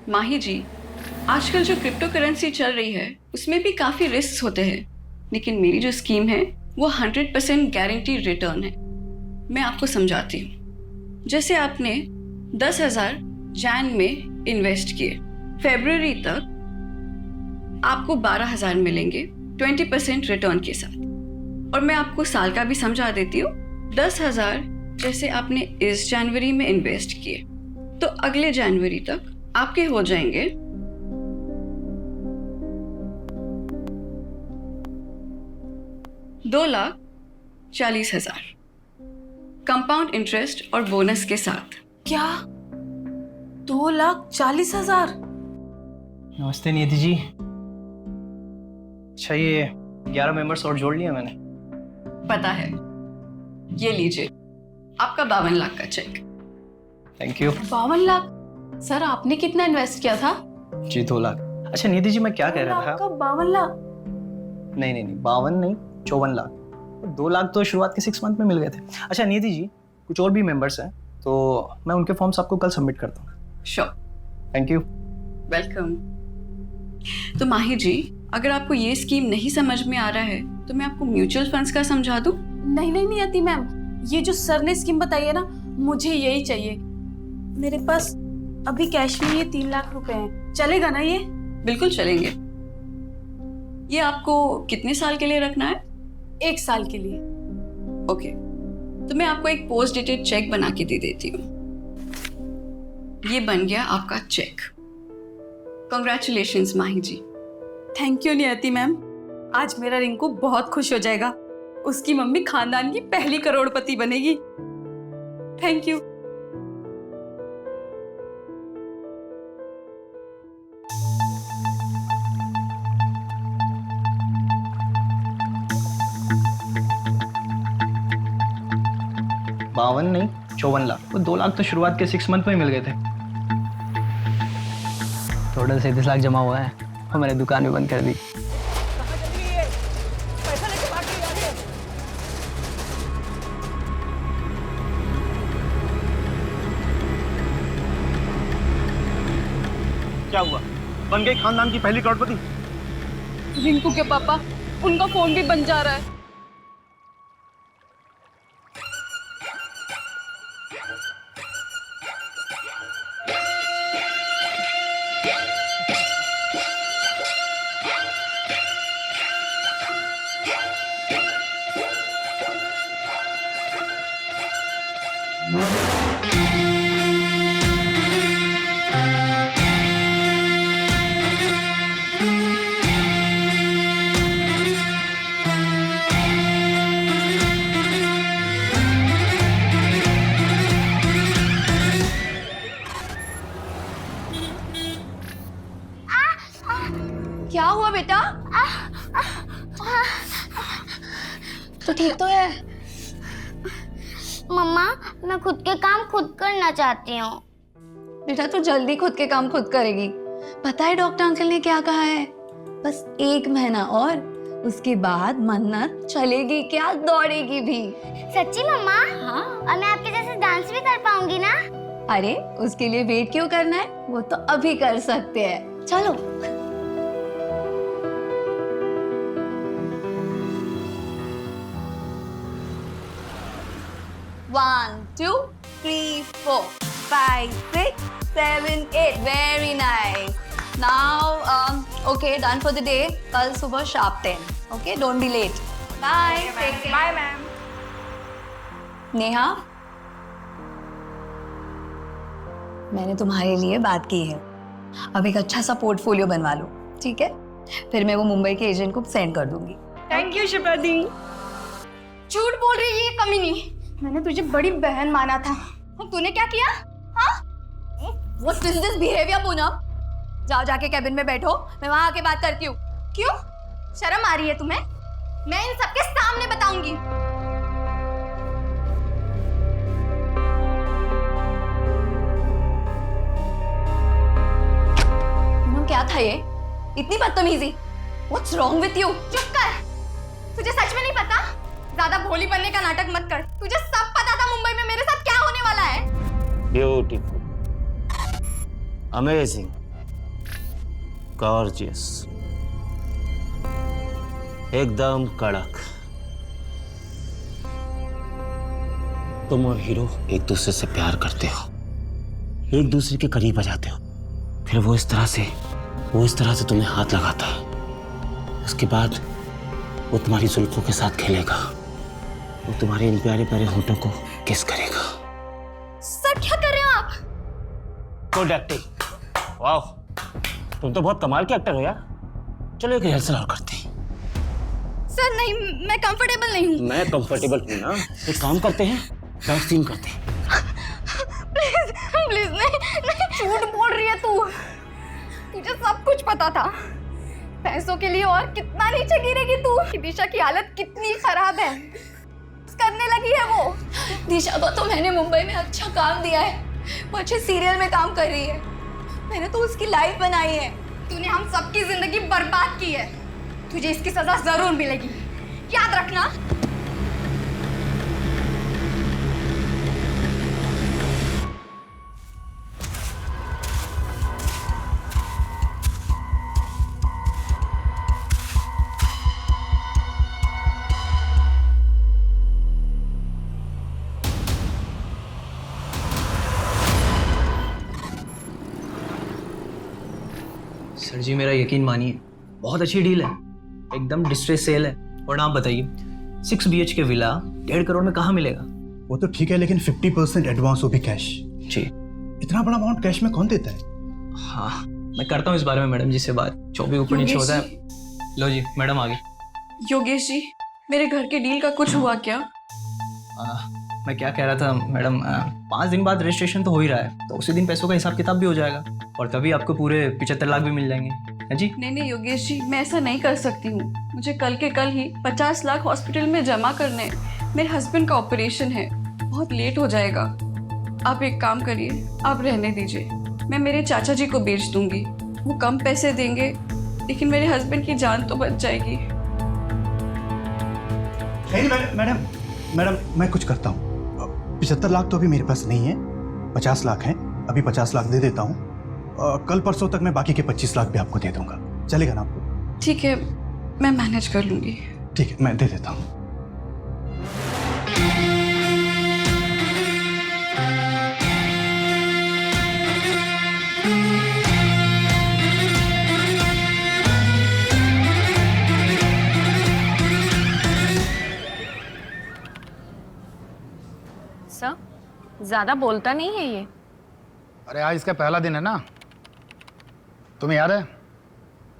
माही जी, आजकल जो crypto currency चल रही है उसमें भी काफ़ी रिस्क होते हैं, लेकिन मेरी जो स्कीम है वो 100% गारंटी रिटर्न है। मैं आपको समझाती हूँ। जैसे आपने 10,000 जैन में इन्वेस्ट किए, फरवरी तक आपको 12,000 मिलेंगे 20% रिटर्न के साथ। और मैं आपको साल का भी समझा देती हूँ। 10,000 जैसे आपने इस जनवरी में इन्वेस्ट किए तो अगले जनवरी तक आपके हो जाएंगे 2,40,000 कंपाउंड इंटरेस्ट और बोनस के साथ। क्या 2,40,000? नमस्ते नियति जी। अच्छा, ये 11 मेंबर्स और जोड़ लिया मैंने। पता है, ये लीजिए आपका 52 लाख का check. Thank you. 52 lakh? Sir आपने कितना इन्वेस्ट किया था? जी 2 लाख। अच्छा नियति जी, मैं क्या कह रहा था? आपका 52 लाख? नहीं नहीं नहीं, 52 नहीं, 54 लाख। 2 लाख तो शुरुआत के 6 मंथ में मिल गए थे। अच्छा नियति जी, कुछ और भी मेंबर्स हैं तो मैं उनके फॉर्म्स आपको कल सबमिट करता हूँ। श्योर। Thank you. वेलकम। तो माही जी, अगर आपको ये स्कीम नहीं समझ में आ रहा है तो मैं आपको म्यूचुअल फंड्स का समझा दूं? नहीं नियति मैम, ये जो सर ने स्कीम बताई है ना, मुझे यही चाहिए। मेरे पास अभी कैश में ये 3 लाख रुपए हैं, चलेगा ना ये? बिल्कुल चलेंगे। ये आपको कितने साल के लिए रखना है? 1 साल के लिए। ओके, तो मैं आपको एक पोस्ट डेटेड चेक बना के दे देती हूँ। ये बन गया आपका check. Congratulations Mahi ji. Thank you Niyati ma'am. आज मेरा रिंकू बहुत खुश हो जाएगा। उसकी मम्मी खानदान की पहली करोड़पति बनेगी। Thank you. बावन नहीं, 54 लाख। वो 2 लाख तो शुरुआत के 6 मंथ में ही मिल गए थे। टोटल 37 लाख जमा हुआ है और मैंने दुकान भी बंद कर दी। क्या हुआ? बन गई खानदान की पहली करोड़पति? रिंकू के पापा, उनका फोन भी बन जा रहा है। क्या हुआ बेटा? तो ठीक तो है? मम्मा, मैं खुद के काम खुद करना चाहती हूँ। बेटा तू जल्दी खुद के काम खुद करेगी। पता है डॉक्टर अंकल ने क्या कहा है? बस 1 महीना और, उसके बाद मन्नत चलेगी क्या, दौड़ेगी भी। सच्ची मम्मा? हाँ। और मैं आपके जैसे डांस भी कर पाऊंगी ना? अरे उसके लिए वेट क्यों करना है, वो तो अभी कर सकते हैं। चलो। 1 2 3 4 5 6 7 8 very nice. Now okay, done for the day. कल सुबह sharp 10। Okay, don't be late. Bye. Bye ma'am. Neha, मैंने तुम्हारे लिए बात की है। अब एक अच्छा सा पोर्टफोलियो बनवा लो, ठीक है? फिर मैं वो मुंबई के एजेंट को सेंड कर दूंगी। थैंक यू शिप्रा दी। झूठ बोल रही है ये कमीनी। मैंने तुझे बड़ी बहन माना था, और तूने क्या किया? हाँ? What is this behavior, Poonam? जाओ जाके कैबिन में बैठो, मैं वहां आके बात करती हूँ। क्यों? शर्म आ रही है तुम्हें? मैं इन सबके सामने बताऊंगी। पूनम क्या था ये? इतनी बदतमीजी? What's wrong with you? चुप कर। तुझे सच में नहीं पता? ज्यादा भोली बनने का नाटक मत कर। तुझे सब पता था मुंबई में मेरे साथ क्या होने वाला है। ब्यूटीफुल, अमेजिंग, गॉर्जियस, एकदम कड़क। तुम और हीरो एक दूसरे से प्यार करते हो, एक दूसरे के करीब आ जाते हो, फिर वो इस तरह से तुम्हें हाथ लगाता है। उसके बाद वो तुम्हारी जुल्फों के साथ खेलेगा, वो तुम्हारे इन प्यारे प्यारे होठों को किस करेगा। सर क्या कर रहे हो आप? गुड एक्टिंग, वाह, तुम तो बहुत कमाल के एक्टर हो यार। चलो एक रिहर्सल और करते हैं। सर नहीं, मैं कंफर्टेबल नहीं हूँ। मैं कंफर्टेबल हूँ ना, एक काम करते हैं, बैक सीन करते हैं। प्लीज प्लीज नहीं, झूठ बोल रही है तू। तुझे सब कुछ पता था। पैसों के लिए और कितना नीचे गिरेगी तू। दिशा की हालत कितनी खराब है, करने लगी है वो। दिशा को तो मैंने मुंबई में अच्छा काम दिया है, वो अच्छे सीरियल में काम कर रही है। मैंने तो उसकी लाइफ बनाई है। तूने हम सबकी जिंदगी बर्बाद की है। तुझे इसकी सजा जरूर मिलेगी, याद रखना। सर जी मेरा यकीन मानिए, बहुत अच्छी डील है, एकदम डिस्ट्रेस सेल है। और आप बताइए 6 BHK विला 1.5 करोड़ में कहाँ मिलेगा? वो तो ठीक है, लेकिन 50% एडवांस, वो भी कैश। जी। इतना बड़ा अमाउंट कैश में कौन देता है? हाँ, मैं करता हूँ इस बारे में मैडम जी से बात। जो भी ऊपर नीचे योगेश होता है। लो जी, मैडम आ गई। योगेश जी, मेरे घर के डील का कुछ हुआ क्या? मैं क्या कह रहा था मैडम, 5 दिन बाद रजिस्ट्रेशन तो हो ही रहा है, तो उसी दिन पैसों का हिसाब किताब भी हो जाएगा और तभी आपको पूरे 75 लाख भी मिल जाएंगे, है जी? नहीं योगेश जी, मैं ऐसा नहीं कर सकती हूँ। मुझे कल के कल ही 50 लाख हॉस्पिटल में जमा करने हैं। मेरे हस्बैंड का ऑपरेशन है, बहुत लेट हो जाएगा। आप एक काम करिए, आप रहने दीजिए, मैं मेरे चाचा जी को बेच दूंगी। वो कम पैसे देंगे, लेकिन मेरे हस्बैंड की जान तो बच जाएगी। नहीं मैडम, मैं कुछ करता हूँ। 75 लाख तो अभी मेरे पास नहीं है, 50 लाख हैं, अभी 50 लाख दे देता हूँ। कल परसों तक मैं बाकी के 25 लाख भी आपको दे दूंगा, चलेगा ना आपको? ठीक है, मैं मैनेज कर लूंगी। ठीक है, मैं दे देता हूँ। सर, ज्यादा बोलता नहीं है ये। अरे आज इसका पहला दिन है ना, तुम्हें याद है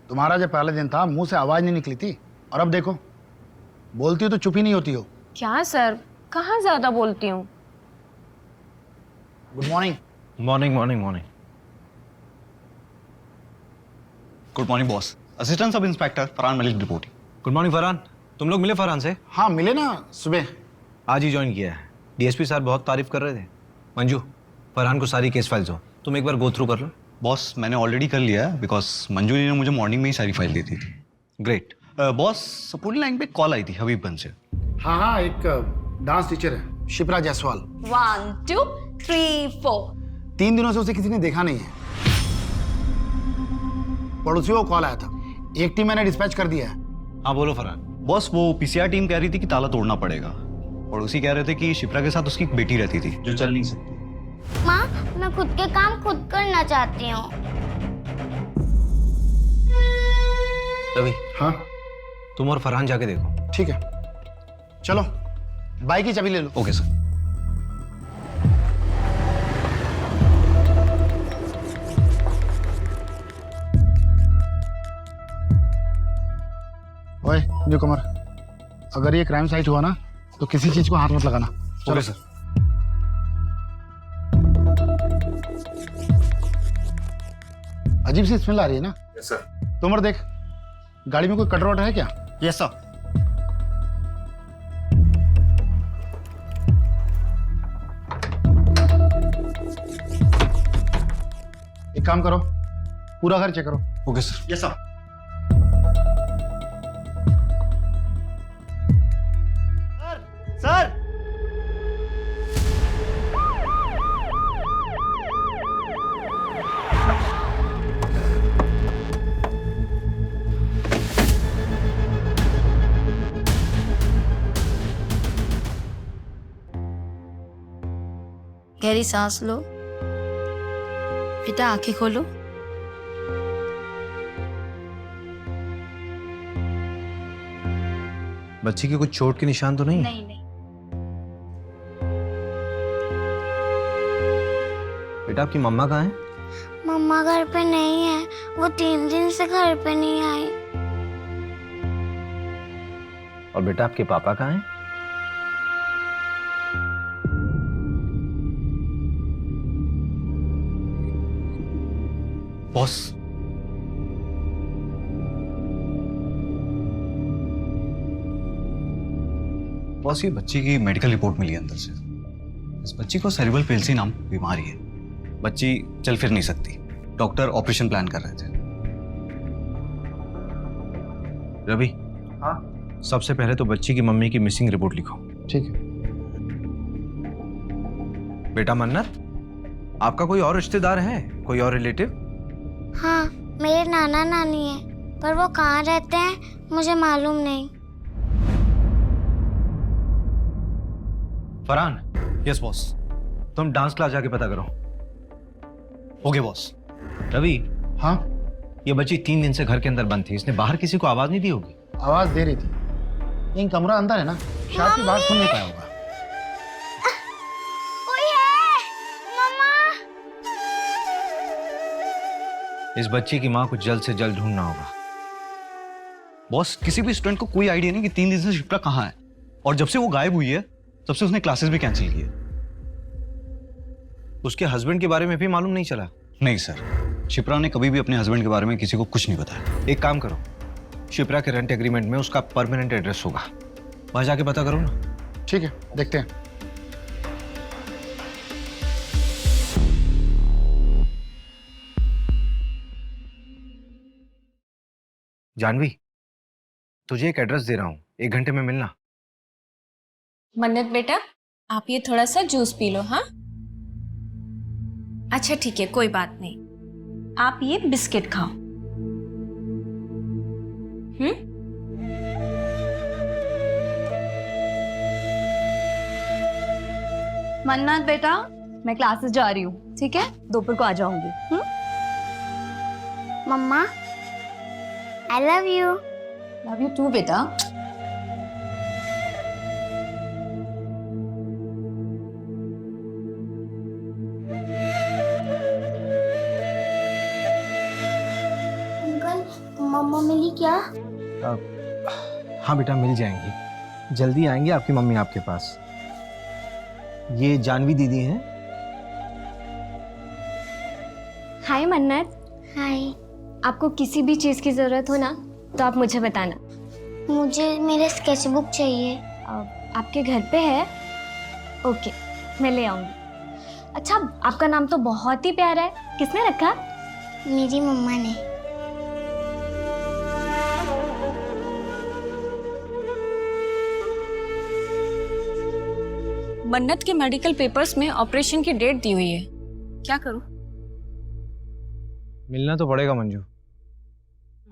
तुम्हारा जब पहला दिन था मुंह से आवाज नहीं निकली थी, और अब देखो बोलती हो तो चुप ही नहीं होती हो। क्या सर, कहाँ ज्यादा बोलती हूँ। Good morning. Morning. Good morning boss. Assistant sub inspector Farhan Malik reporting. Good morning Farhan, तुम लोग मिले फरहान से? हाँ मिले ना, सुबह आज ही ज्वाइन किया है। डीएसपी सर बहुत तारीफ कर रहे थे। मंजू, फरहान को सारी केस फाइल्स हो, तुम एक बार गो थ्रू कर लो। बॉस मैंने ऑलरेडी कर लिया है, बिकॉज मंजू जी ने मुझे मॉर्निंग में ही सारी फाइल दी थी। ग्रेट। बॉस सपोर्टिंग लाइन पे कॉल आई थी हबीबगंज से। हाँ एक डांस टीचर है शिप्रा जायसवाल। 1 2 3 4। 3 दिनों से उसे किसी ने देखा नहीं है। पड़ोसियों को कॉल आया था, एक टीम मैंने डिस्पैच कर दिया है। हाँ बोलो फरहान। बॉस वो पीसीआर टीम कह रही थी कि ताला तोड़ना पड़ेगा। पड़ोसी कह रहे थे कि शिप्रा के साथ उसकी एक बेटी रहती थी जो चल नहीं सकती। माँ, मैं खुद के काम खुद करना चाहती हूँ। रवि, हाँ तुम और फरहान जाके देखो। ठीक है, चलो बाइक की चाबी ले लो। Okay sir. ओए न्यूकमर, अगर ये क्राइम साइट हुआ ना तो किसी चीज को हाथ मत लगाना। Okay sir. अजीब सी स्मेल आ रही है ना? Yes sir. तोमर देख, गाड़ी में कोई कटर वटर है क्या? Yes sir. एक काम करो, पूरा घर चेक करो। Okay sir. Yes sir. Sir गहरी सांस लो। बेटा आंखें खोलो। बच्ची की कुछ चोट के निशान तो नहीं? नहीं नहीं। बेटा आपकी मम्मा कहाँ है? मम्मा घर पे नहीं है, वो 3 दिन से घर पे नहीं आई। और बेटा आपके पापा कहाँ हैं? बॉस, बॉस ये बच्ची की मेडिकल रिपोर्ट मिली है अंदर से। इस बच्ची को सेरिब्रल पेल्सी नाम बीमारी है। बच्ची चल फिर नहीं सकती। डॉक्टर ऑपरेशन प्लान कर रहे थे। रवि, हाँ सबसे पहले तो बच्ची की मम्मी की मिसिंग रिपोर्ट लिखो। ठीक है। बेटा मन्नत, आपका कोई और रिश्तेदार है, कोई और रिलेटिव? हाँ, मेरे नाना नानी है, पर वो कहाँ रहते हैं मुझे मालूम नहीं। Farhan, yes boss. तुम डांस क्लास जाके पता करो। Okay boss. रवि, हाँ, ये बच्ची 3 दिन से घर के अंदर बंद थी। इसने बाहर किसी को आवाज नहीं दी होगी? आवाज दे रही थी, लेकिन कमरा अंदर है ना, शायद की बात सुन नहीं पाया होगा। कोई है? मम्मा। इस बच्ची की माँ को जल्द से जल्द ढूंढना होगा। बॉस, किसी भी स्टूडेंट को कोई आइडिया नहीं कि 3 दिन से शिप्रा कहाँ है। और जब से वो गायब हुई है तब से उसने क्लासेस भी कैंसिल की है। उसके हस्बैंड के बारे में भी मालूम नहीं चला? नहीं सर, शिप्रा ने कभी भी अपने हस्बैंड के बारे में किसी को कुछ नहीं बताया। एक काम करो, शिप्रा के रेंट एग्रीमेंट में उसका परमानेंट एड्रेस होगा, वहां जाके पता करो ना। ठीक है, देखते हैं। जानवी, तुझे एक एड्रेस दे रहा हूँ, 1 घंटे में मिलना। मन्नत बेटा, आप ये थोड़ा सा जूस पी लो। हाँ, अच्छा ठीक है, कोई बात नहीं। आप ये बिस्किट खाओ। मन्नत बेटा, मैं क्लासेस जा रही हूँ, ठीक है? दोपहर को आ जाऊंगी। मम्मा, I love you. Love you too बेटा। अंकल, मम्मा मिली क्या? हाँ बेटा, मिल जाएंगी, जल्दी आएंगे आपकी मम्मी आपके पास। ये जानवी दीदी हैं। हाय मन्नत। हाय। आपको किसी भी चीज़ की ज़रूरत हो ना तो आप मुझे बताना। मुझे मेरे स्केचबुक चाहिए। आपके घर पे है? ओके, मैं ले आऊँगी। अच्छा, आपका नाम तो बहुत ही प्यारा है, किसने रखा? मेरी मम्मा ने। मन्नत के मेडिकल पेपर्स में ऑपरेशन की डेट दी हुई है, क्या करूं? मिलना तो पड़ेगा मंजू,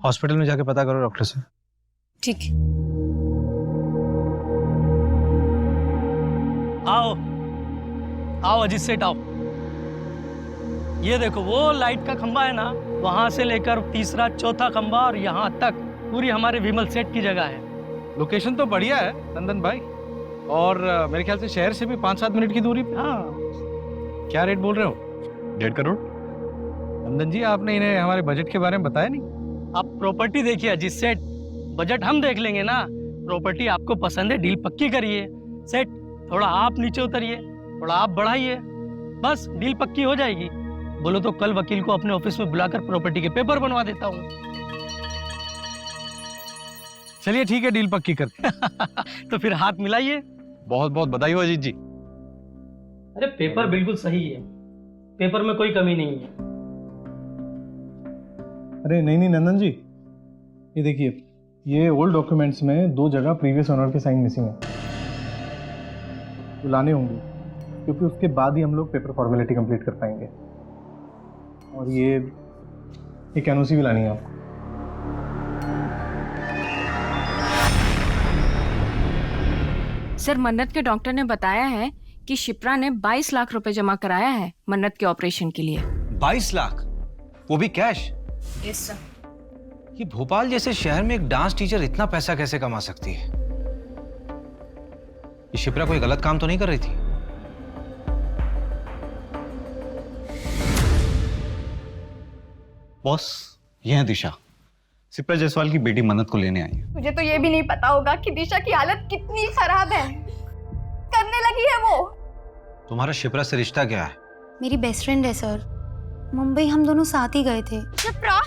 हॉस्पिटल में जाके पता करो डॉक्टर से। ठीक है। आओ आओ अजीत सेठ आओ। ये देखो वो लाइट का खंबा है ना, वहां से लेकर तीसरा चौथा खंबा और यहाँ तक पूरी हमारे विमल सेठ की जगह है। लोकेशन तो बढ़िया है नंदन भाई, और मेरे ख्याल से शहर से भी 5-7 मिनट की दूरी पे। हाँ, क्या रेट बोल रहे हो? 1.5 करोड़। नंदन जी, आपने इन्हें हमारे बजट के बारे में बताया नहीं। आप प्रॉपर्टी देखिए अजीत सेठ, बजट हम देख लेंगे ना। प्रॉपर्टी आपको पसंद है, डील पक्की करिए। सेठ, थोड़ा आप नीचे उतरिए, थोड़ा आप बढ़ाइए, बस डील पक्की हो जाएगी। बोलो तो कल वकील को अपने ऑफिस में बुलाकर प्रॉपर्टी के पेपर बनवा देता हूँ। चलिए ठीक है, डील पक्की करते तो फिर हाथ मिलाइए। बहुत बहुत बधाई हो अजीत जी। अरे पेपर बिल्कुल सही है, पेपर में कोई कमी नहीं है। अरे नहीं नंदन जी, ये देखिए, ये ओल्ड डॉक्यूमेंट्स में 2 जगह प्रीवियस ओनर के साइन मिसिंग है, तो लाने होंगे, क्योंकि उसके बाद ही हम लोग पेपर फॉर्मेलिटी कंप्लीट कर पाएंगे। और ये एनओसी भी लानी है आपको। सर, मन्नत के डॉक्टर ने बताया है कि शिप्रा ने 22 लाख रुपए जमा कराया है मन्नत के ऑपरेशन के लिए। 22 लाख, वो भी कैश? Yes sir. ये भोपाल जैसे शहर में एक डांस टीचर इतना पैसा कैसे कमा सकती है? ये शिप्रा कोई गलत काम तो नहीं कर रही थी? बॉस, ये है दिशा, शिप्रा जायसवाल की बेटी मन्नत को लेने आई है। मुझे तो ये भी नहीं पता होगा कि दिशा की हालत कितनी खराब है। करने लगी है वो। तुम्हारा शिप्रा से रिश्ता क्या है? मेरी बेस्ट फ्रेंड है सर, मुंबई हम दोनों साथ ही गए थे। शिप्रा,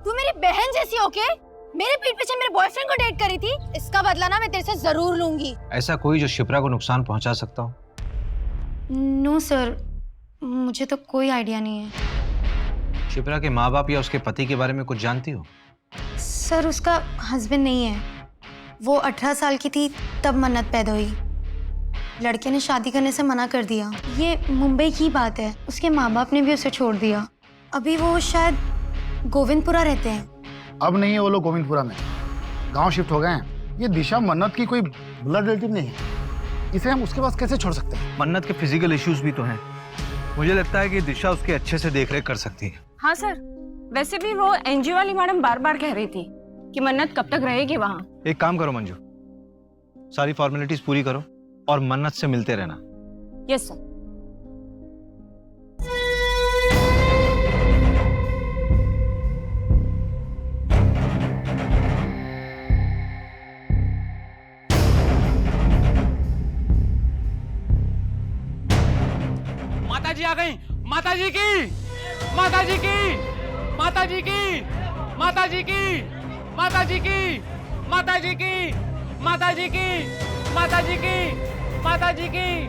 तू मेरी बहन जैसी होके मेरे पीठ पीछे मेरे बॉयफ्रेंड को डेट करी थी। इसका बदला ना मैं तेरे से जरूर लूंगी। ऐसा कोई जो शिप्रा को नुकसान पहुंचा सकता हो? नो सर, मुझे तो कोई आइडिया नहीं है। शिप्रा के माँ बाप या उसके पति के बारे में कुछ जानती हो? सर, उसका हस्बैंड नहीं है। वो 18 साल की थी तब मन्नत पैदा हुई। लड़के ने शादी करने से मना कर दिया। ये मुंबई की बात है, उसके माँ बाप ने भी उसे छोड़ दिया। अभी वो शायद गोविंदपुरा रहते हैं। अब नहीं है वो लोग गोविंदपुरा में, गांव शिफ्ट हो गए हैं। ये दिशा मन्नत की कोई ब्लड रिलेटिव नहीं है, इसे हम उसके पास कैसे छोड़ सकते हैं? मन्नत के फिजिकल इश्यूज भी तो हैं। मुझे लगता है कि दिशा उसके अच्छे से देखरेख कर सकती है। हाँ सर, वैसे भी वो एनजीओ वाली मैडम बार बार कह रही थी कि मन्नत कब तक रहेगी वहाँ। एक काम करो मंजू, सारी फॉर्मेलिटीज पूरी करो और मन्नत से मिलते रहना। Yes sir. माता जी आ गई। माता जी की, माता जी की, माता जी की, माता जी की, माता जी की, माता जी की, माता जी की, माता जी की, माता जी की,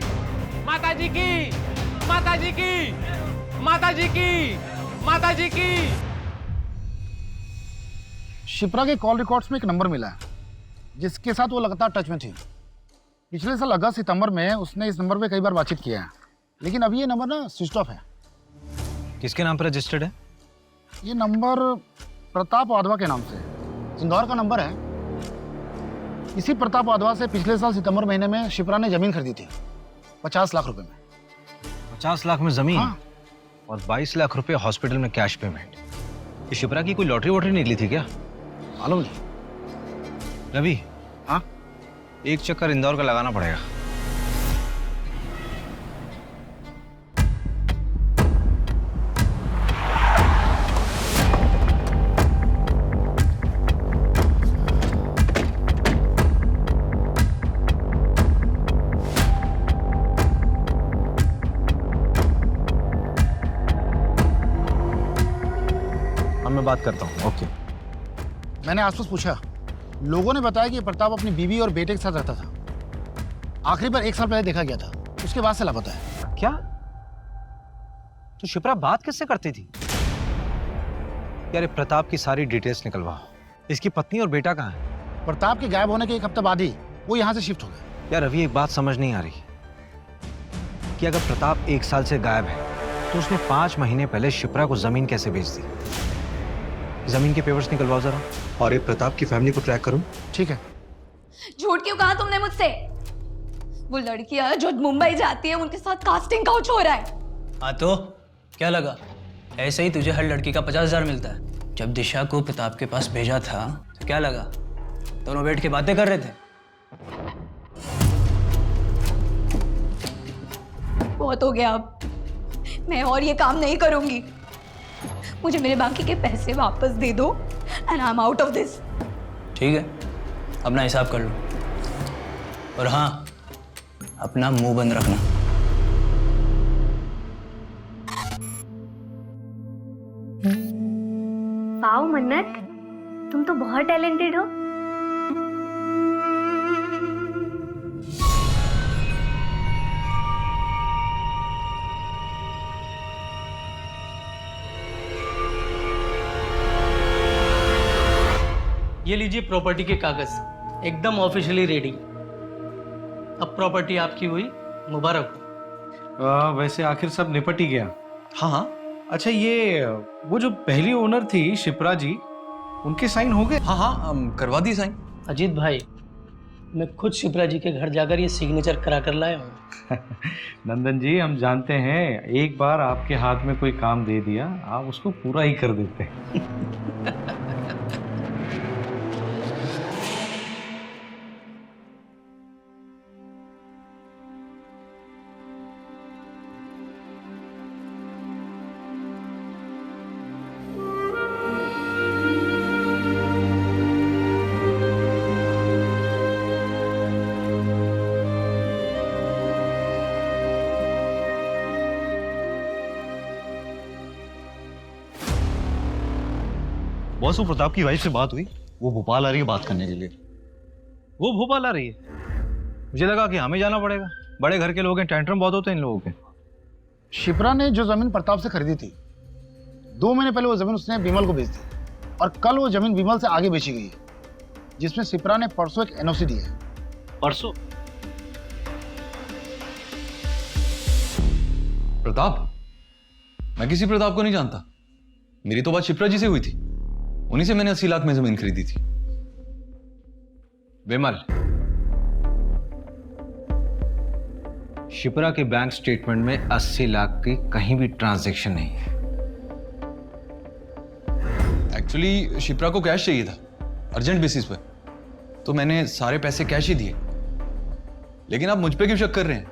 माता जी की, माता जी की, माता जी की, माता जी की। शिप्रा के कॉल रिकॉर्ड्स में एक नंबर मिला है जिसके साथ वो लगातार टच में थी। पिछले साल अगस्त सितंबर में उसने इस नंबर पे कई बार बातचीत किया है, लेकिन अभी ये नंबर ना स्विच ऑफ है। किसके नाम पर रजिस्टर्ड है? ये नंबर प्रताप वाधवा के नाम से, इंदौर का नंबर है। इसी प्रताप वाधवा से पिछले साल सितंबर महीने में शिप्रा ने जमीन खरीदी थी 50 लाख रुपए में। 50 लाख में जमीन? हाँ। और 22 लाख रुपए हॉस्पिटल में कैश पेमेंट। ये शिप्रा की कोई लॉटरी वॉटरी निकली थी क्या? मालूम नहीं। रवि, हाँ, एक चक्कर इंदौर का लगाना पड़ेगा। मैं बात करता हूँ। ओके। मैंने आसपास पूछा, लोगों ने बताया कि प्रताप अपनी बीवी और बेटे के साथ रहता था। आखिरी बार 1 साल पहले देखा गया था, उसके बाद से लापता है। क्या? तो शिप्रा बात किससे करती थी? यार प्रताप की सारी डिटेल्स निकलवाओ। इसकी पत्नी और बेटा कहाँ है? प्रताप के गायब होने के 1 हफ्ते बाद ही वो यहाँ से शिफ्ट हो गए। यार अभी एक बात समझ नहीं आ रही कि अगर प्रताप 1 साल से गायब है तो उसने 5 महीने पहले शिप्रा को जमीन कैसे बेच दी? जमीन के पेपर्स निकलवाओ जरा। और ये प्रताप की फैमिली को ट्रैक करो। ठीक है। झूठ क्यों कहा तुमने मुझसे? वो लड़कियां जो मुंबई जाती है उनके साथ कास्टिंग काउच हो रहा है। हाँ तो क्या लगा? ऐसे ही तुझे हर लड़की का 50,000 मिलता है। जब दिशा को प्रताप के पास भेजा था तो क्या लगा? दोनों बैठ के बातें कर रहे थे। बहुत हो गया, अब मैं और ये काम नहीं करूंगी। मुझे मेरे बाकी के पैसे वापस दे दो and I am out of this. ठीक है, अपना हिसाब कर लो। और हाँ, अपना मुंह बंद रखना। वाओ मन्नत, तुम तो बहुत टैलेंटेड हो। ये लीजिए प्रॉपर्टी के कागज, एकदम ऑफिशियली रेडी। अब प्रॉपर्टी आपकी हुई, मुबारक हो। वैसे आखिर सब निपट ही गया। हाँ हाँ। अच्छा, ये वो जो पहली ओनर थी शिप्रा जी, उनके साइन हो गए? हाँ हाँ, करवा दी साइन। अजीत भाई, मैं खुद शिप्रा जी के घर जाकर ये सिग्नेचर करा कर लाया हूँ। नंदन जी, हम जानते हैं एक बार आपके हाथ में कोई काम दे दिया आप उसको पूरा ही कर देते हैं। बॉस, वो प्रताप की वाइफ से बात हुई, वो भोपाल आ रही है बात करने के लिए। वो भोपाल आ रही है? मुझे लगा कि हमें जाना पड़ेगा, बड़े घर के लोग हैं, टेंट्रम बहुत होते हैं इन लोगों के। शिप्रा ने जो जमीन प्रताप से खरीदी थी, 2 महीने पहले वो जमीन उसने विमल को बेच दी और कल वो जमीन विमल से आगे बेची गई है, जिसमें शिप्रा ने परसों एक एनओसी दी है। परसों? प्रताप? मैं किसी प्रताप को नहीं जानता। मेरी तो बात शिप्रा जी से हुई थी, उन्हीं से मैंने 80 लाख में जमीन खरीदी थी। विमल, शिप्रा के बैंक स्टेटमेंट में 80 लाख की कहीं भी ट्रांजैक्शन नहीं है। एक्चुअली शिप्रा को कैश चाहिए था अर्जेंट बेसिस पर, तो मैंने सारे पैसे कैश ही दिए। लेकिन आप मुझ पे क्यों शक कर रहे हैं?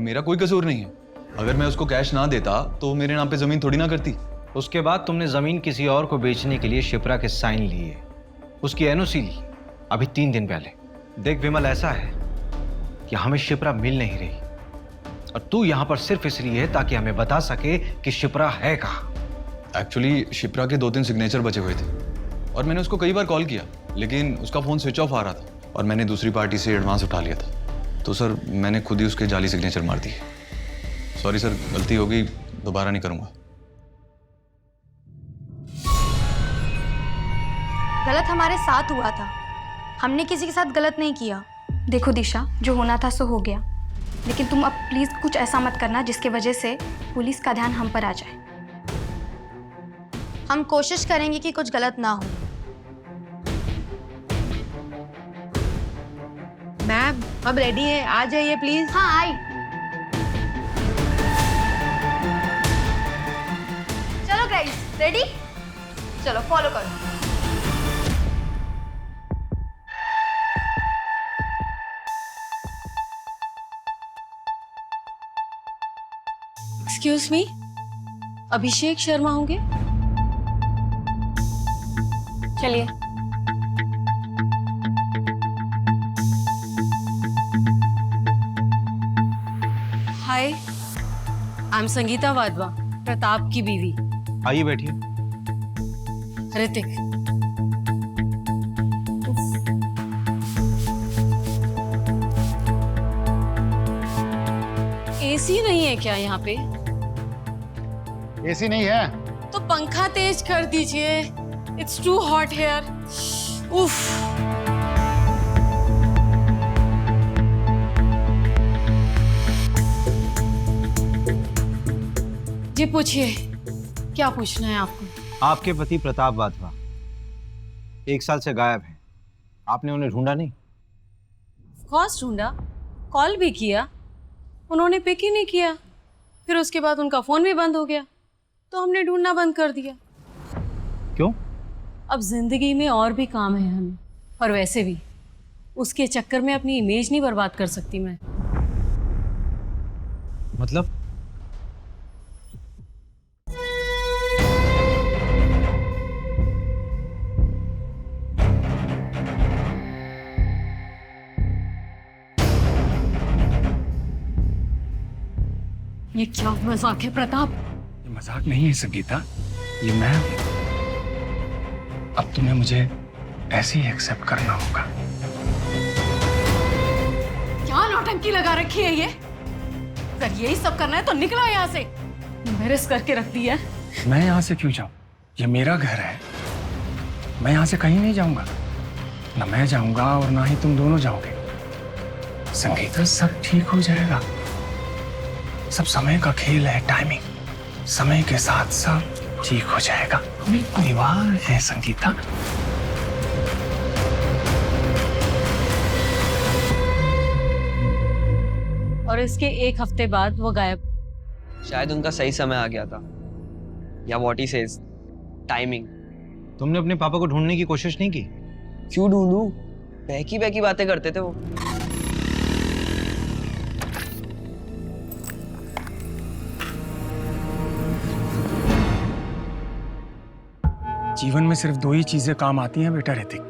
मेरा कोई कसूर नहीं है। अगर मैं उसको कैश ना देता तो मेरे नाम पे जमीन थोड़ी ना करती। उसके बाद तुमने जमीन किसी और को बेचने के लिए शिप्रा के साइन लिए, उसकी एनओसी ली अभी 3 दिन पहले। देख विमल, ऐसा है कि हमें शिप्रा मिल नहीं रही और तू यहां पर सिर्फ इसलिए है ताकि हमें बता सके कि शिप्रा है कहां। एक्चुअली शिप्रा के 2-3 सिग्नेचर बचे हुए थे और मैंने उसको कई बार कॉल किया, लेकिन उसका फोन स्विच ऑफ आ रहा था और मैंने दूसरी पार्टी से एडवांस उठा लिया था। तो सर, मैंने खुद ही उसके जाली सिग्नेचर मार दिए। सॉरी सर, गलती हो गई, दोबारा नहीं करूंगा। गलत हमारे साथ हुआ था, हमने किसी के साथ गलत नहीं किया। देखो दिशा, जो होना था सो हो गया, लेकिन तुम अब प्लीज कुछ ऐसा मत करना जिसकी वजह से पुलिस का ध्यान हम पर आ जाए। हम कोशिश करेंगे कि कुछ गलत ना हो। मैम, अब रेडी है, आ जाइए प्लीज। हाँ, आई। चलो गाइस, रेडी? चलो फॉलो करो। एक्सक्यूज मी, अभिषेक शर्मा होंगे? चलिए। हाय, आई एम संगीता वाधवा, प्रताप की बीवी। आइए बैठिए। ऋतिक। एसी नहीं है क्या यहाँ पे? एसी नहीं है तो पंखा तेज कर दीजिए। It's too hot here. उफ। जी पूछिए, क्या पूछना है आपको? आपके पति प्रताप वाधवा 1 साल से गायब हैं। आपने उन्हें ढूंढा नहीं? कॉस ढूंढा, कॉल भी किया, उन्होंने पिक ही नहीं किया। फिर उसके बाद उनका फोन भी बंद हो गया, तो हमने ढूंढना बंद कर दिया। क्यों? अब जिंदगी में और भी काम है हमें, और वैसे भी उसके चक्कर में अपनी इमेज नहीं बर्बाद कर सकती मैं। मतलब? ये क्या मजाक है प्रताप? ये मजाक नहीं है संगीता, ये मैं हूं। अब तुम्हें मुझे ऐसे ही एक्सेप्ट करना होगा। क्या नौटंकी लगा रखी है ये? अगर यही सब करना है तो निकला यहाँ से। एम्बैरेस करके रख दिया। मैं यहाँ से क्यों जाऊं? ये मेरा घर है, मैं यहाँ से कहीं नहीं जाऊंगा। ना मैं जाऊंगा और ना ही तुम दोनों जाओगे। संगीता, सब ठीक हो जाएगा। सब समय का खेल है, टाइमिंग। समय के साथ सब ठीक हो जाएगा। हम एक परिवार है संगीता। और इसके 1 हफ्ते बाद वो गायब। शायद उनका सही समय आ गया था, या व्हाट ही सेज, टाइमिंग। तुमने अपने पापा को ढूंढने की कोशिश नहीं की? क्यों ढूंढूं? बहकी बहकी बातें करते थे वो। जीवन में सिर्फ 2 ही चीजें काम आती हैं बेटा ऋतिक,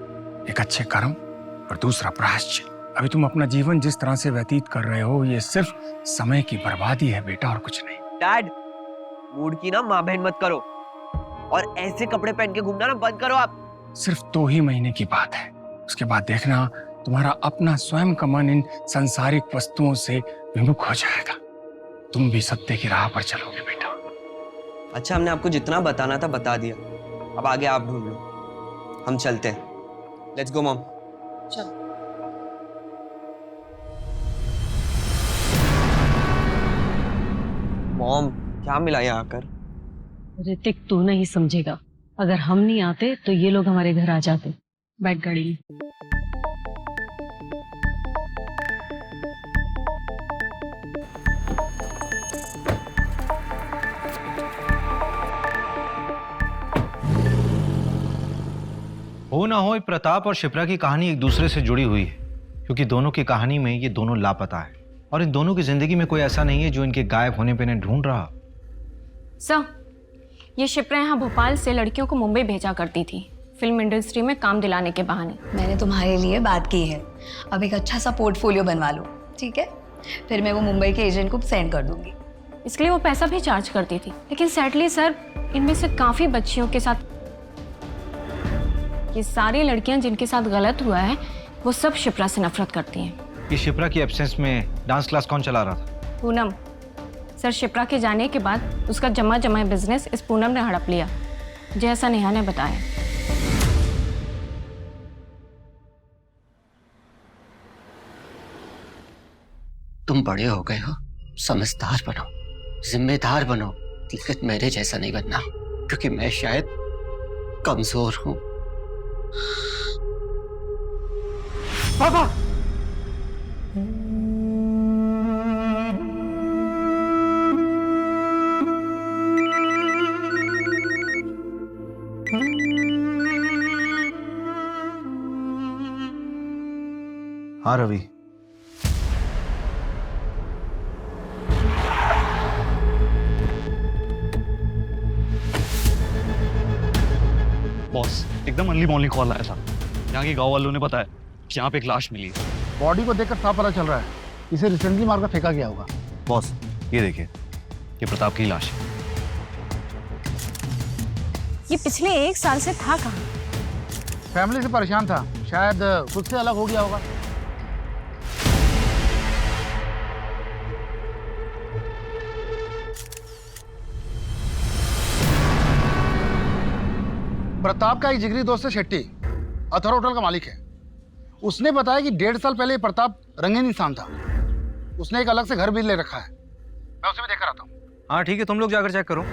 एक अच्छे कर्म और दूसरा प्रायश्चित। अभी तुम अपना जीवन जिस तरह से व्यतीत कर रहे हो ये सिर्फ समय की बर्बादी है बेटा, और कुछ नहीं। डैड, मूड की ना माँ बहन मत करो, और ऐसे कपड़े पहन के घूमना ना बंद करो आप। सिर्फ 2 ही महीने की बात है, उसके बाद देखना तुम्हारा अपना स्वयं का मन इन सांसारिक वस्तुओं से विमुख हो जाएगा। तुम भी सत्य की राह पर चलोगे बेटा। अच्छा, हमने आपको जितना बताना था बता दिया, अब आगे आप ढूंढ लो, हम चलते हैं। Let's go mom. चलो। मॉम, क्या मिला यहाँ आकर? ऋतिक, तू नहीं समझेगा। अगर हम नहीं आते तो ये लोग हमारे घर आ जाते। बैठ गाड़ी में। हो ना हो, प्रताप और शिप्रा की कहानी एक दूसरे से जुड़ी हुई है, क्योंकि दोनों की कहानी में ये दोनों लापता है, और इन दोनों की जिंदगी में कोई ऐसा नहीं है जो इनके गायब होने पे इन्हें ढूंढ रहा। सर, ये शिप्रा यहाँ भोपाल से लड़कियों को मुंबई भेजा करती थी, फिल्म इंडस्ट्री में काम दिलाने के बहाने। मैंने तुम्हारे लिए बात की है, अब एक अच्छा सा पोर्टफोलियो बनवा लो, ठीक है? फिर मैं वो मुंबई के एजेंट को सेंड कर दूंगी। इसके लिए वो पैसा भी चार्ज करती थी, लेकिन सैडली सर, इनमें से काफ़ी बच्चियों के साथ, ये सारी लड़कियां जिनके साथ गलत हुआ है वो सब शिप्रा से नफरत करती हैं। कि शिप्रा की एब्सेंस में डांस क्लास कौन चला रहा था? पूनम। सर, शिप्रा के जाने के बाद उसका जमा बिजनेस इस पूनम ने हड़प लिया, जैसा नेहा ने बताया। तुम बड़े हो गए हो, समझदार बनो, जिम्मेदार बनो, लेकिन मेरे जैसा नहीं बनना, क्योंकि मैं शायद कमजोर हूं। पापा! हाँ रवि। बॉस, एकदम अर्ली मॉर्निंग कॉल आया था। यहाँ के गांव वालों ने बताया कि यहाँ पे एक लाश मिली है। बॉडी को देखकर साफ पता चल रहा है इसे रिसेंटली मारकर फेंका गया होगा। बॉस, ये देखिए, ये प्रताप की लाश है। ये पिछले 1 साल से था कहाँ? फैमिली से परेशान था, शायद खुद से अलग हो गया होगा। प्रताप का एक जिगरी दोस्त है शेट्टी, अथर होटल का मालिक है। उसने बताया कि 1.5 साल पहले प्रताप रंगीन इंसान था। उसने एक अलग से घर भी ले रखा है। मैं उसे भी देखकर आता हूँ। हाँ ठीक है, तुम लोग जाकर चेक करो।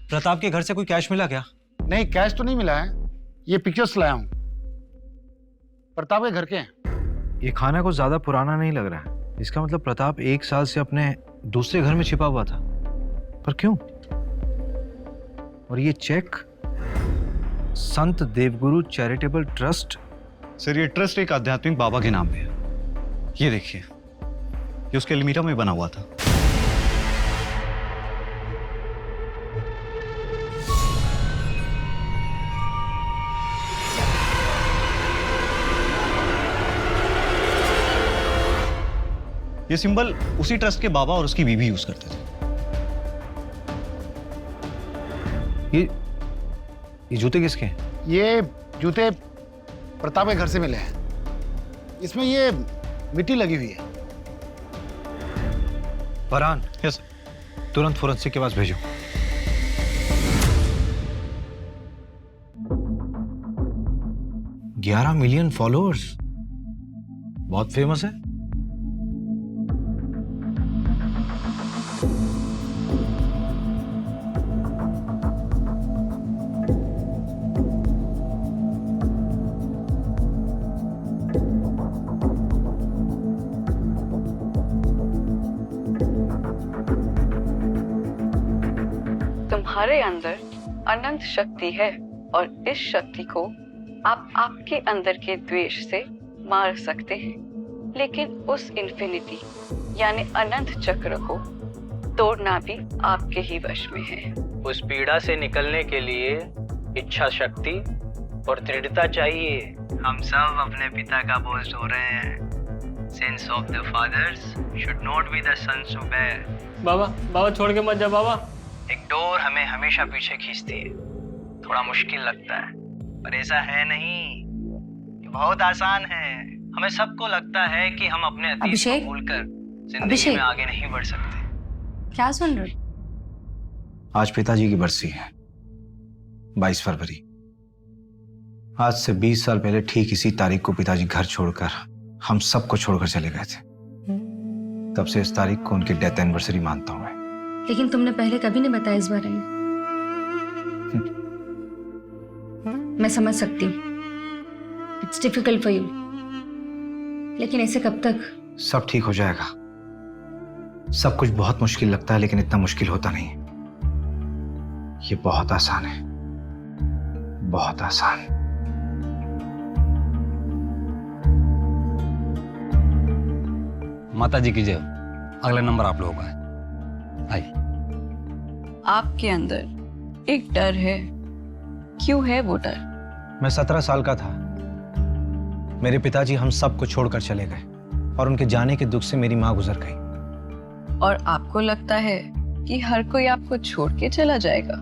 प्रताप के घर से कोई कैश मिला क्या? नहीं, कैश तो नहीं मिला है, ये पिक्चर्स लाया हूँ। प्रताप के घर के हैं। ये खाना कुछ ज्यादा पुराना नहीं लग रहा है। इसका मतलब प्रताप 1 साल से अपने दूसरे घर में छिपा हुआ था, पर क्यों? और ये चेक संत देवगुरु चैरिटेबल ट्रस्ट। सर, ये ट्रस्ट एक आध्यात्मिक बाबा के नाम पे है। ये देखिए, ये उसके अलमीरा में बना हुआ था। ये सिंबल उसी ट्रस्ट के बाबा और उसकी बीवी यूज करते थे। ये जूते किसके हैं? ये जूते प्रताप के घर से मिले हैं। इसमें ये मिट्टी लगी हुई है। फरहान, यस, तुरंत फोरेंसिक के पास भेजो। $11 मिलियन फॉलोअर्स, बहुत फेमस है। तुम्हारे अंदर अनंत शक्ति है और इस शक्ति को आप आपके अंदर के द्वेष से मार सकते हैं, लेकिन उस इन्फिनिटी यानी अनंत चक्र को तोड़ना भी आपके ही वश में है। उस पीड़ा से निकलने के लिए इच्छा शक्ति और दृढ़ता चाहिए। हम सब अपने पिता का बोझ ढो रहे हैं। Sins of the fathers should not be the sons to bear। बाबा छोड़ के मत जा बाबा। एक डोर हमें हमेशा पीछे खींचती है। थोड़ा मुश्किल लगता है, पर ऐसा है नहीं, ये बहुत आसान है। हमें सबको लगता है कि हम अपने अतीत को भूलकर जिंदगी में आगे नहीं बढ़ सकते। क्या सुन रहे? आज पिताजी की बरसी है, 22 फरवरी। आज से 20 साल पहले ठीक इसी तारीख को पिताजी घर छोड़कर हम सबको छोड़कर चले गए थे। तब से इस तारीख को उनकी डेथ एनिवर्सरी मानता हूं मैं। लेकिन तुमने पहले कभी नहीं बताया इस बारे में। मैं समझ सकती हूँ, इट्स डिफिकल्ट फॉर यू, लेकिन ऐसे कब तक? सब ठीक हो जाएगा। सब कुछ बहुत मुश्किल लगता है, लेकिन इतना मुश्किल होता नहीं। ये बहुत आसान है, बहुत आसान। माता जी की जय। अगला नंबर आप लोगों का है। आइए। आपके अंदर एक डर है, क्यों है वो डर? मैं 17 साल का था, मेरे पिताजी हम सबको छोड़कर चले गए और उनके जाने के दुख से मेरी माँ गुजर गई। और आपको लगता है कि हर कोई आपको छोड़ के चला जाएगा।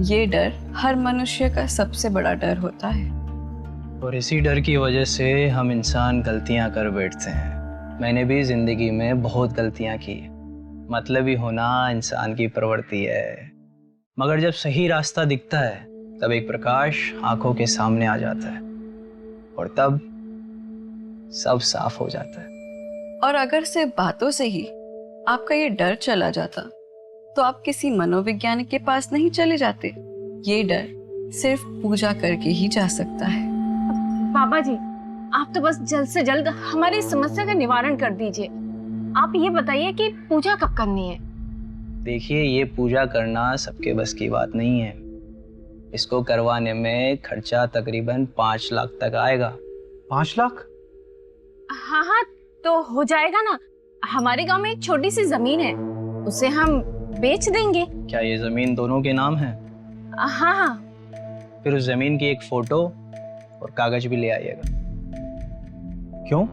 ये डर हर मनुष्य का सबसे बड़ा डर होता है। और इसी डर की वजह से हम इंसान गलतियां कर बैठते हैं। मैंने भी जिंदगी में बहुत गलतियां की। मतलबी होना इंसान की प्रवृत्ति है, मगर जब सही रास्ता दिखता है तब एक प्रकाश आंखों के सामने आ जाता है और तब सब साफ हो जाता है। और अगर सिर्फ बातों से ही आपका ये डर चला जाता तो आप किसी मनोवैज्ञानिक के पास नहीं चले जाते। ये डर सिर्फ पूजा करके ही जा सकता है। बाबा जी, आप तो बस जल्द से जल्द हमारी समस्या का निवारण कर दीजिए। आप ये बताइए कि पूजा कब करनी है? देखिए, ये पूजा करना सबके बस की बात नहीं है। इसको करवाने में खर्चा तकरीबन 5 लाख तक आएगा। 5 लाख? हाँ, तो हो जाएगा ना। हमारे गांव में एक छोटी सी जमीन है, उसे हम बेच देंगे। क्या ये जमीन दोनों के नाम है? हाँ। फिर उस जमीन की एक फोटो और कागज भी ले आइएगा। क्यों?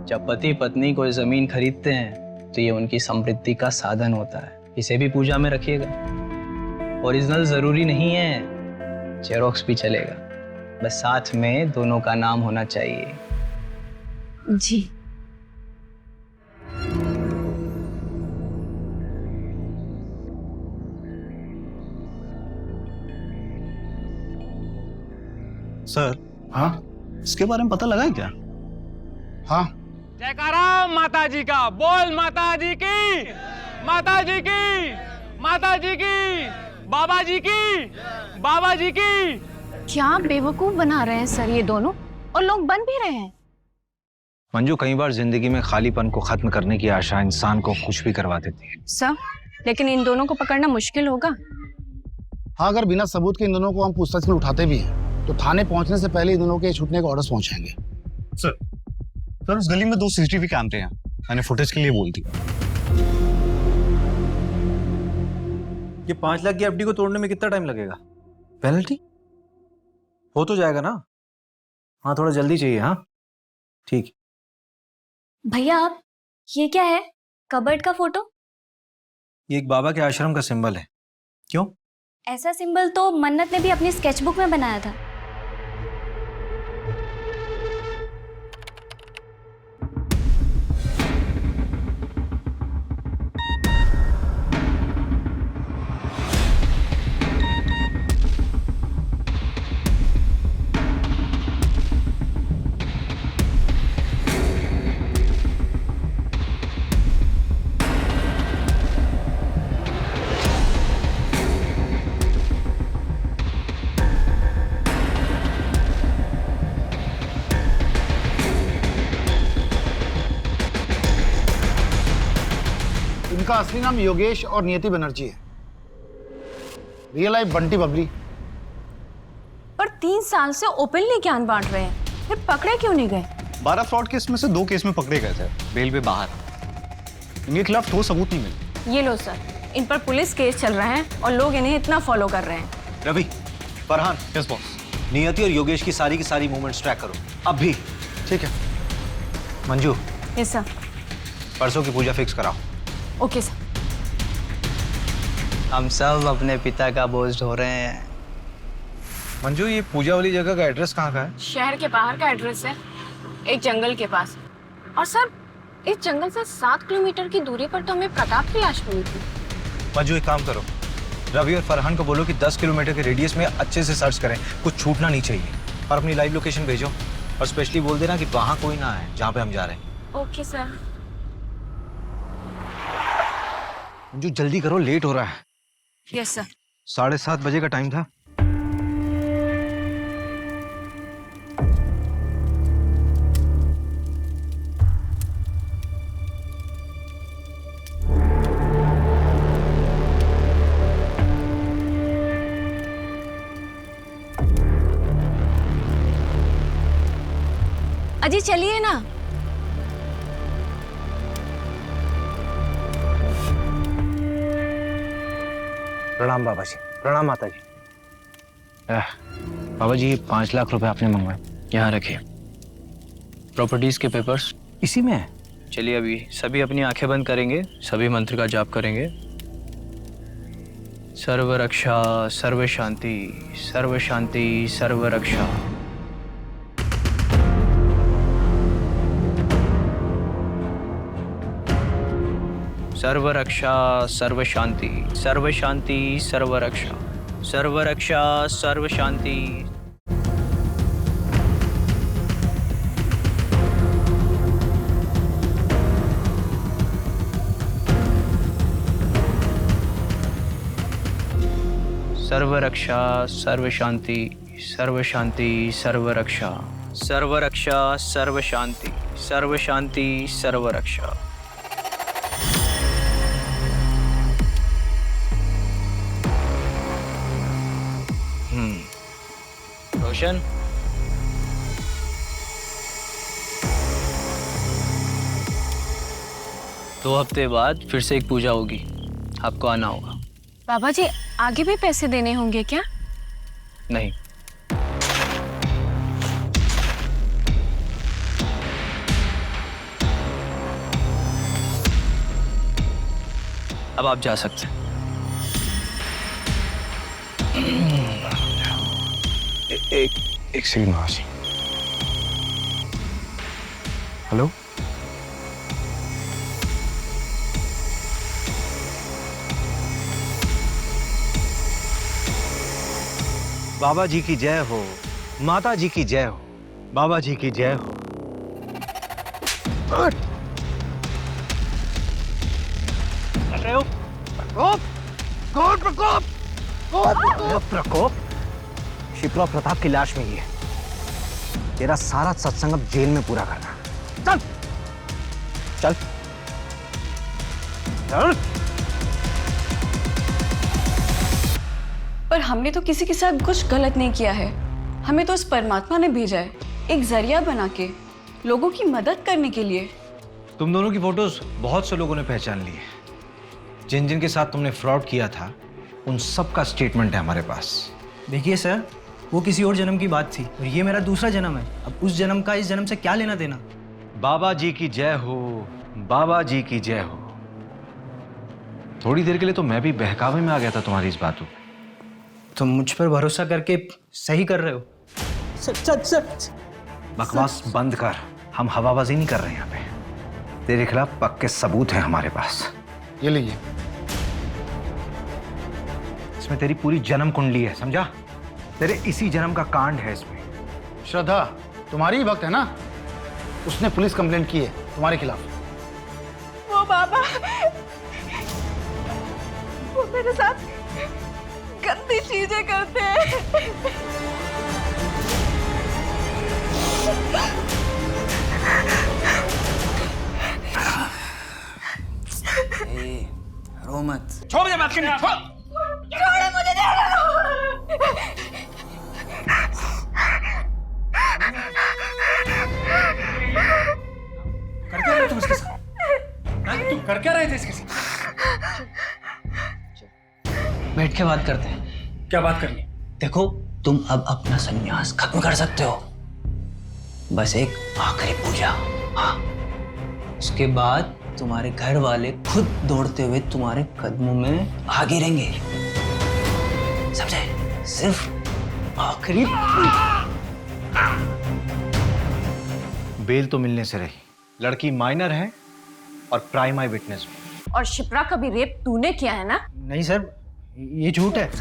जब पति पत्नी कोई जमीन खरीदते हैं तो ये उनकी समृद्धि का साधन होता है। इसे भी पूजा में रखिएगा। ओरिजिनल जरूरी नहीं है, जेरोक्स भी चलेगा, बस साथ में दोनों का नाम होना चाहिए। जी। सर, हाँ, इसके बारे में पता लगा है क्या? हाँ। जयकारा माता जी का, बोल माता जी की, माता जी की, माता जी की, बाबा जी की, बाबा जी की। क्या बेवकूफ बना रहे हैं सर ये दोनों, और लोग बन भी रहे हैं। मंजू, कई बार जिंदगी में खालीपन को खत्म करने की आशा इंसान को कुछ भी करवा देती है। सर, लेकिन इन दोनों को पकड़ना मुश्किल होगा। हाँ, अगर बिना सबूत के इन दोनों को हम पूछताछ में उठाते भी हैं तो थाने पहुंचने से पहले इन दोनों के छूटने के ऑर्डर्स पहुंचेंगे। सर उस गली में 2 CCTV कैमरे हैं, मैंने फुटेज के लिए बोल दिया। ये 5 लाख की एफडी को तोड़ने में कितना टाइम लगेगा? पेनल्टी हो तो जाएगा ना? हाँ, थोड़ा जल्दी चाहिए। हाँ ठीक। भैया, आप ये क्या है? कबर्ड का फोटो? ये एक बाबा के आश्रम का सिंबल है। क्यों? ऐसा सिंबल तो मन्नत ने भी अपनी स्केचबुक में बनाया था। इनका असली नाम योगेश और नियति बनर्जी है। Real life Bunty Babli. पर 3 साल से ओपनली ज्ञान बांट रहे हैं, फिर पकड़े क्यों नहीं गए? 12 फ्रॉड केस में से 2 केस में पकड़े गए थे, बेल पे बाहर। इनके खिलाफ ठोस सबूत नहीं मिले। ये लो सर, इन पर पुलिस केस चल रहा है और लोग इन्हें इतना फॉलो कर रहे हैं। Ravi, Farhan, yes boss. नियति और योगेश की सारी मूवमेंट्स ट्रैक करो अब भी। ठीक है। Manju, yes sir. परसों की पूजा फिक्स कराओ। Okay sir. हम सब अपने पिता का बोझ ढो रहे हैं। मंजू, ये पूजा वाली जगह का एड्रेस कहाँ का है? शहर के बाहर का एड्रेस है, एक जंगल के पास। और सर, इस जंगल से 7 किलोमीटर की दूरी पर तो हमें प्रताप की लाश मिली थी। मंजू, एक काम करो, रवि और फरहान को बोलो कि 10 किलोमीटर के रेडियस में अच्छे से सर्च करें, कुछ छूटना नहीं चाहिए। और अपनी लाइव लोकेशन भेजो और स्पेशली बोल देना कि वहाँ कोई ना आए जहाँ पे हम जा रहे हैं। Okay sir. मंजू, जल्दी करो, लेट हो रहा है। Yes sir. 7:30 बजे का टाइम था। अजी चलिए ना। प्रणाम बाबा जी। प्रणाम माता जी। बाबा जी, 5 लाख रुपए आपने मंगवाए, यहाँ रखिए। प्रॉपर्टीज के पेपर्स इसी में है। चलिए अभी सभी अपनी आंखें बंद करेंगे, सभी मंत्र का जाप करेंगे। सर्व रक्षा, सर्व शांति, सर्व शांति, सर्व रक्षा। सर्व रक्षा, सर्व शांति, सर्व शांति, सर्व रक्षा, सर्व रक्षा, सर्व शांति। सर्व रक्षा, सर्व शांति, सर्व शांति, सर्व रक्षा, सर्व रक्षा, सर्व शांति, सर्व शांति, सर्व रक्षा। रोशन, दो हफ्ते बाद फिर से एक पूजा होगी, आपको आना होगा। बाबा जी, आगे भी पैसे देने होंगे क्या? नहीं। अब आप जा सकते हैं। एक सेकंड महाशय। हेलो, बाबा जी की जय हो, माता जी की जय हो, बाबा जी की जय हो। प्रकोप, शिप्रा प्रताप की लाश में ही है। तेरा सारा सत्संग अब जेल में पूरा करना। चल चल चल। पर हमने तो किसी के साथ कुछ गलत नहीं किया है। हमें तो उस परमात्मा ने भेजा है, एक जरिया बना के, लोगों की मदद करने के लिए। तुम दोनों की फोटोज बहुत से लोगों ने पहचान ली है। जिन जिन के साथ तुमने फ्रॉड किया था उन सब का स्टेटमेंट है हमारे पास। देखिए सर, वो किसी और जन्म की बात थी और ये मेरा दूसरा जन्म है। अब उस जन्म का इस जन्म से क्या लेना देना। बाबा जी की जय हो, बाबा जी की जय हो। थोड़ी देर के लिए तो मैं भी बहकावे में आ गया था तुम्हारी इस बातों। तुम मुझ पर भरोसा करके सही कर रहे हो। बकवास बंद कर, हम हवाबाजी नहीं कर रहे हैं यहाँ पे। तेरे खिलाफ पक्के सबूत हैं हमारे पास। ये लीजिए। इसमें तेरी पूरी जन्म कुंडली है, समझा? तेरे इसी जन्म का कांड है इसमें। श्रद्धा तुम्हारी ही भक्त है ना, उसने पुलिस कंप्लेंट की है तुम्हारे खिलाफ। वो बाबा, वो मेरे साथ गंदी चीजें करते हैं। रो मत। छोड़ मुझे बात करनी, छोड़। छोड़ो मुझे, कर क्या रहे तुम इसके साथ? तुम कर क्या रहे थे इसके साथ? बैठ के बात करते हैं। क्या बात करनी? देखो, तुम अब अपना संन्यास खत्म कर सकते हो। बस एक आखिरी पूजा, हाँ। उसके बाद तुम्हारे घर वाले खुद दौड़ते हुए तुम्हारे कदमों में आ गिरेंगे, समझे? सिर्फ आखिरी। बेल तो मिलने से रही, लड़की माइनर है और प्राइम आई विटनेस भी। और शिप्रा का भी रेप तूने किया है ना? नहीं सर, ये झूठ है।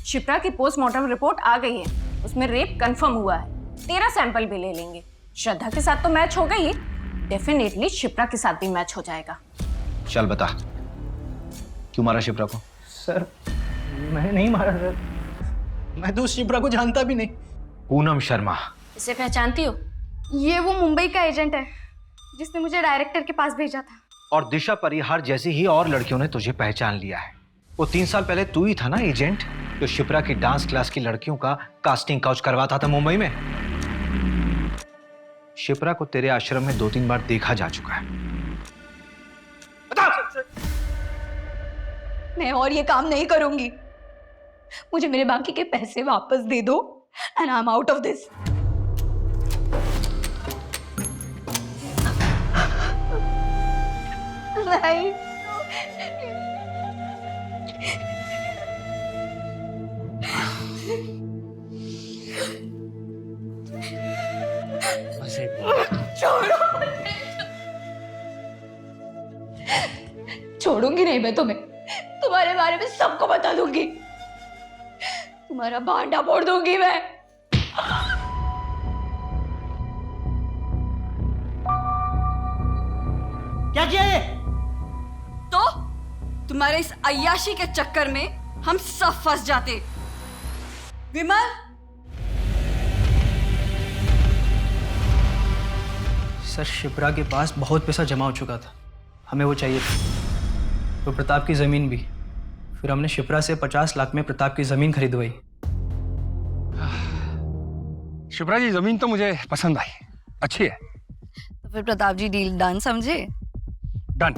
शिप्रा की पोस्टमार्टम रिपोर्ट आ गई है, उसमें रेप कंफर्म हुआ है। तेरा सैंपल भी ले लेंगे। श्रद्धा के साथ तो मैच हो गई, डेफिनेटली शिप्रा के साथ भी मैच हो जाएगा। चल बता, क्यों मारा शिप्रा को? सर मैंने नहीं मारा सर, मैं तो उस शिप्रा को जानता भी नहीं। पूनम शर्मा। इसे पहचानती हो? ये वो मुंबई का एजेंट है जिसने मुझे डायरेक्टर के पास भेजा था। और दिशा परिहार जैसी ही और लड़कियों ने तुझे पहचान लिया है। वो 3 साल पहले तू ही था ना एजेंट जो शिप्रा की डांस क्लास की लड़कियों का कास्टिंग काउच करवाता था मुंबई में। शिप्रा को तेरे आश्रम में 2-3 बार देखा जा चुका है। मैं और ये काम नहीं करूंगी। मुझे मेरे बाकी के पैसे वापस दे दो and I am out of this. नहीं। छोड़ो। छोड़ूंगी नहीं मैं तुम्हें। तुम्हारे बारे में सबको बता दूंगी। तुम्हारा भांडा फोड़ दूंगी मैं। क्या किया ये? तो तुम्हारे इस अय्याशी के चक्कर में हम सब फंस जाते। विमल, सर शिप्रा के पास बहुत पैसा जमा हो चुका था, हमें वो चाहिए था। तो प्रताप की ज़मीन भी। फिर हमने शिप्रा से 50 लाख में प्रताप की ज़मीन खरीदवाई। शिप्रा जी ज़मीन तो मुझे पसंद आई, अच्छी है। तो फिर प्रताप जी डील डन समझे? डन।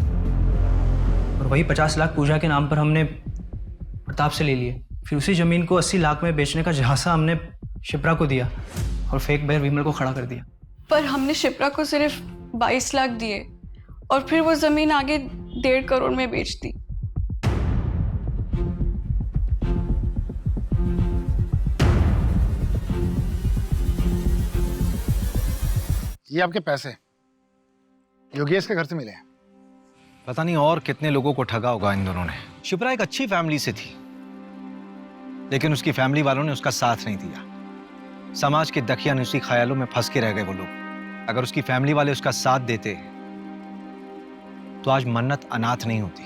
और वही 50 लाख पूजा के नाम पर हमने प्रताप से ले लिए। फिर उसी ज़मीन को 80 लाख में बेचने का झांसा हमने शिप्रा को दिया और फेक बायर विमल को खड़ा कर दिया। पर हमने शिप्रा को सिर्फ 22 लाख दिए और फिर वो जमीन आगे 1.5 करोड़ में बेच दी। ये आपके पैसे योगेश के घर से मिले हैं। पता नहीं और कितने लोगों को ठगा होगा इन दोनों ने। शिप्रा एक अच्छी फैमिली से थी, लेकिन उसकी फैमिली वालों ने उसका साथ नहीं दिया। समाज के दकियानुसी ख्यालों में फंस के रह गए वो लोग। अगर उसकी फैमिली वाले उसका साथ देते तो आज मन्नत अनाथ नहीं होती।